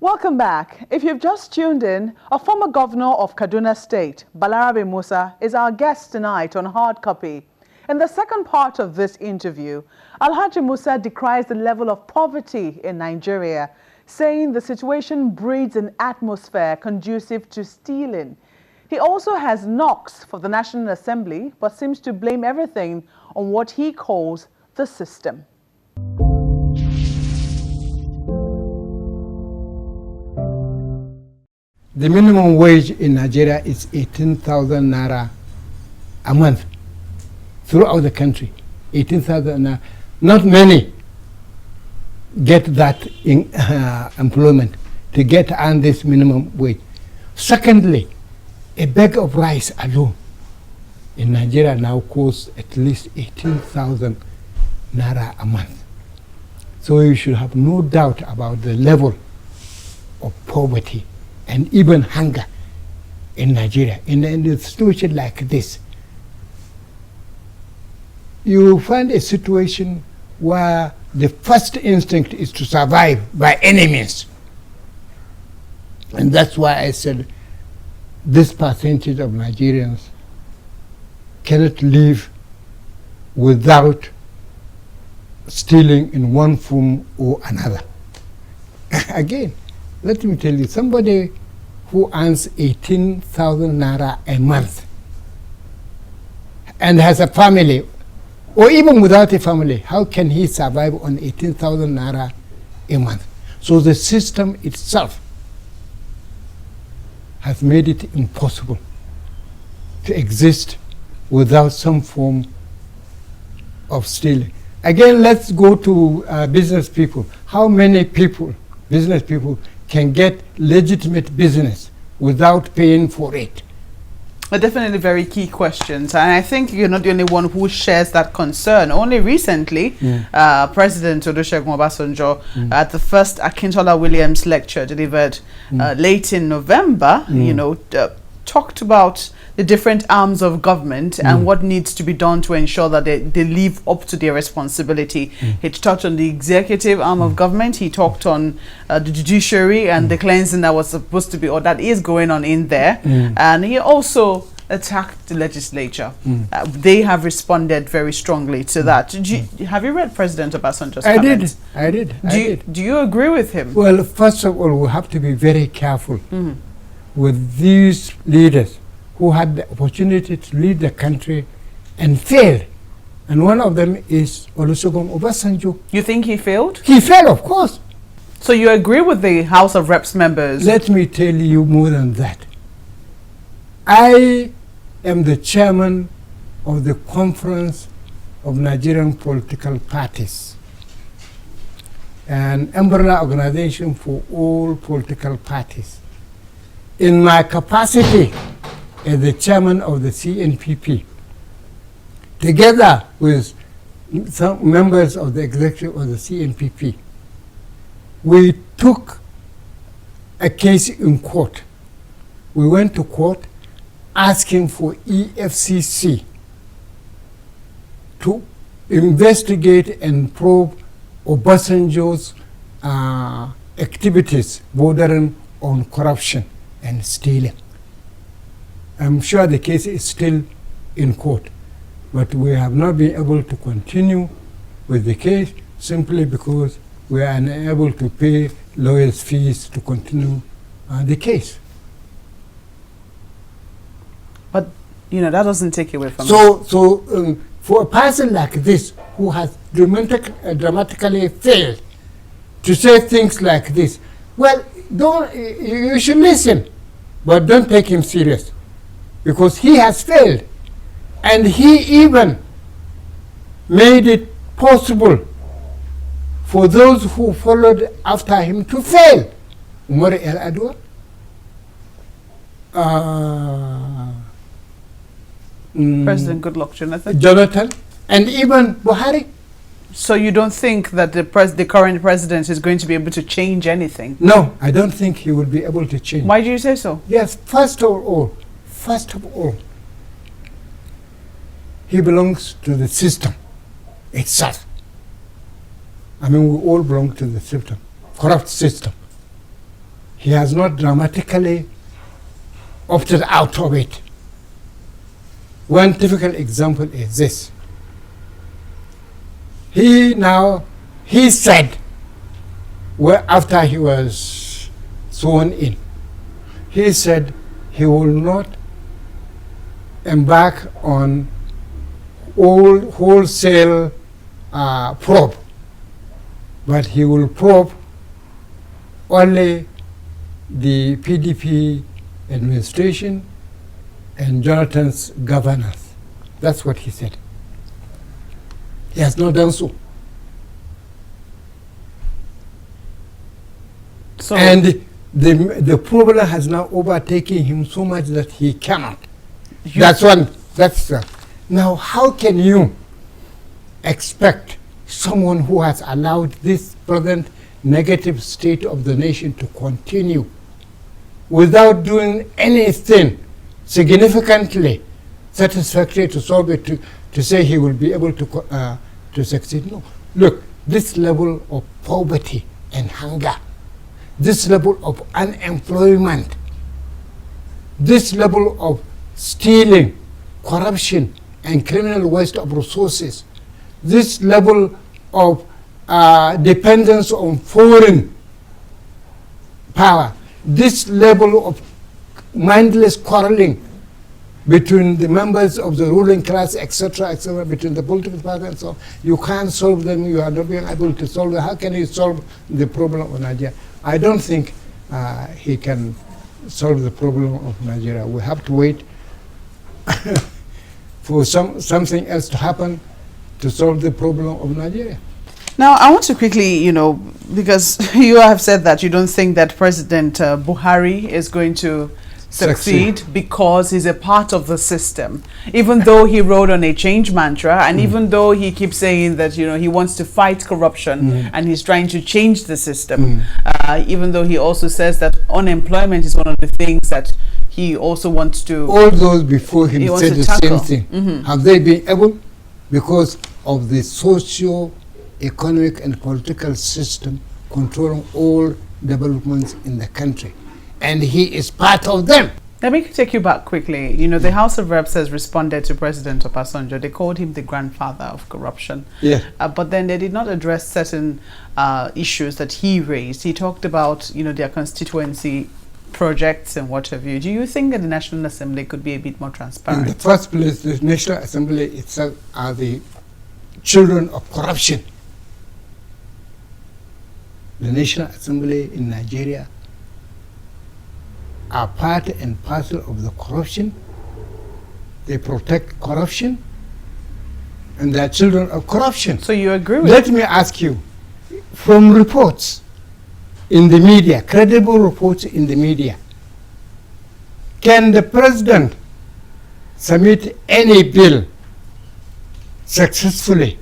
Welcome back. If you've just tuned in, a former governor of Kaduna State, Balarabe Musa, is our guest tonight on Hard Copy. In the second part of this interview, Alhaji Musa decries the level of poverty in Nigeria, saying the situation breeds an atmosphere conducive to stealing. He also has knocks for the National Assembly, but seems to blame everything on what he calls the system. The minimum wage in Nigeria is 18,000 naira a month throughout the country. 18,000 naira. Not many get that in employment to get on this minimum wage. Secondly, a bag of rice alone in Nigeria now costs at least 18,000 naira a month. So you should have no doubt about the level of poverty and even hunger in Nigeria. In a situation like this, you find a situation where the first instinct is to survive by any means. And that's why I said this percentage of Nigerians cannot live without stealing in one form or another. Again, let me tell you, somebody who earns 18,000 naira a month and has a family, or even without a family, how can he survive on 18,000 naira a month? So the system itself has made it impossible to exist without some form of stealing. Again, let's go to business people. How many people, business people, can get legitimate business without paying for it? Definitely very key questions, and I think you're not the only one who shares that concern. Only recently, President Olusegun Obasanjo, at the first Akintola Williams lecture delivered late in November, talked about the different arms of government and what needs to be done to ensure that they live up to their responsibility. He touched on the executive arm of government. He talked on the judiciary and the cleansing that was supposed to be, or that is going on in there. And he also attacked the legislature. They have responded very strongly to that. Have you read President Obasanjo's comments? I did. Do you agree with him? Well, first of all, we have to be very careful with these leaders who had the opportunity to lead the country and failed. And one of them is Olusegun Obasanjo. You think he failed? He failed, of course. So you agree with the House of Reps members? Let me tell you more than that. I am the chairman of the Conference of Nigerian Political Parties, an umbrella organization for all political parties. In my capacity as the chairman of the CNPP, together with some members of the executive of the CNPP, we took a case in court. We went to court asking for EFCC to investigate and probe Obasanjo's activities bordering on corruption and stealing. I'm sure the case is still in court, but we have not been able to continue with the case simply because we are unable to pay lawyers' fees to continue the case. But, that doesn't take away from So for a person like this who has dramatically failed to say things like this, well, you should listen, but don't take him serious, because he has failed, and he even made it possible for those who followed after him to fail. Umar el-Adwa, President Goodluck Jonathan, and even Buhari. So you don't think that the current president is going to be able to change anything? No, I don't think he will be able to change. Why do you say so? Yes, first of all, he belongs to the system itself. I mean, we all belong to the system, corrupt system. he has not dramatically opted out of it. One typical example is this. He said, well, after he was sworn in, he said he will not embark on wholesale probe, but he will probe only the PDP administration and Jonathan's governance. That's what he said. He has not done so. And the problem has now overtaken him so much that he cannot. Now, how can you expect someone who has allowed this present negative state of the nation to continue without doing anything significantly satisfactory to solve it, to say he will be able to succeed? No. Look, this level of poverty and hunger, this level of unemployment, this level of stealing, corruption, and criminal waste of resources, this level of dependence on foreign power, this level of mindless quarreling between the members of the ruling class, etc., between the political parties and so on. You can't solve them. You are not being able to solve them. How can you solve the problem of Nigeria? I don't think he can solve the problem of Nigeria. We have to wait for something else to happen to solve the problem of Nigeria. Now, I want to quickly, because you have said that you don't think that President Buhari is going to succeed because he's a part of the system, even though he wrote on a change mantra, and even though he keeps saying that he wants to fight corruption and he's trying to change the system, even though he also says that unemployment is one of the things that he also wants to. All those before him said the same thing. Have they been able? Because of the socio-economic and political system controlling all developments in the country. And he is part of them. Let me take you back quickly. The House of Reps has responded to President Obasanjo. They called him the grandfather of corruption. Yeah. But then they did not address certain issues that he raised. He talked about, their constituency projects and what have you. Do you think that the National Assembly could be a bit more transparent? In the first place, the National Assembly itself are the children of corruption. The National Assembly in Nigeria are part and parcel of the corruption. They protect corruption, and they are children of corruption. So you agree with Let me ask you, from reports in the media, credible reports in the media, can the president submit any bill successfully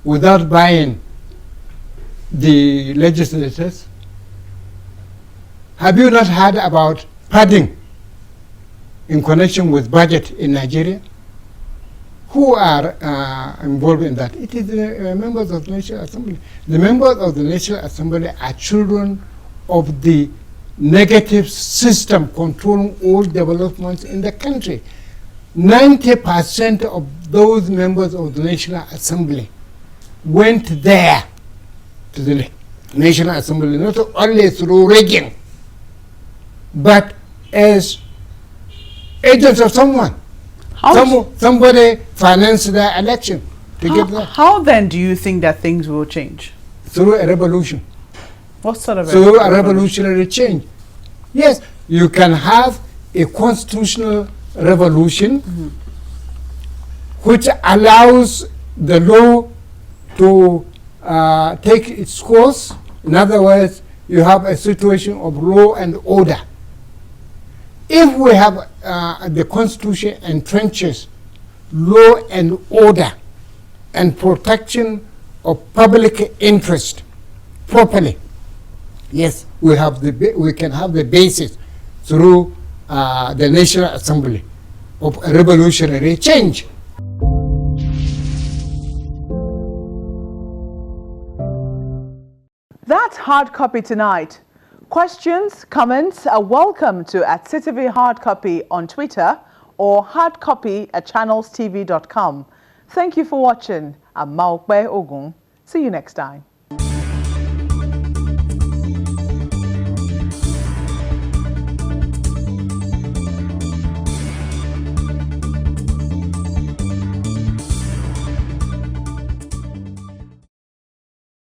without buying the legislators? Have you not heard about padding in connection with budget in Nigeria? Who are involved in that? It is the members of the National Assembly. The members of the National Assembly are children of the negative system controlling all developments in the country. 90% of those members of the National Assembly went there to the National Assembly, not only through rigging, but as agents of someone. Somebody financed their election to get that. How then do you think that things will change? Through a revolution. What sort of Through a revolutionary change. Yes, you can have a constitutional revolution which allows the law to take its course. In other words, you have a situation of law and order. If we have the Constitution entrenches law and order and protection of public interest properly, yes, we can have the basis through the National Assembly of a revolutionary change. That's hard copy tonight. Questions, comments are welcome to @CTV Hardcopy on Twitter or hardcopy@channelstv.com. Thank you for watching. I'm Maokbe Ogun. See you next time.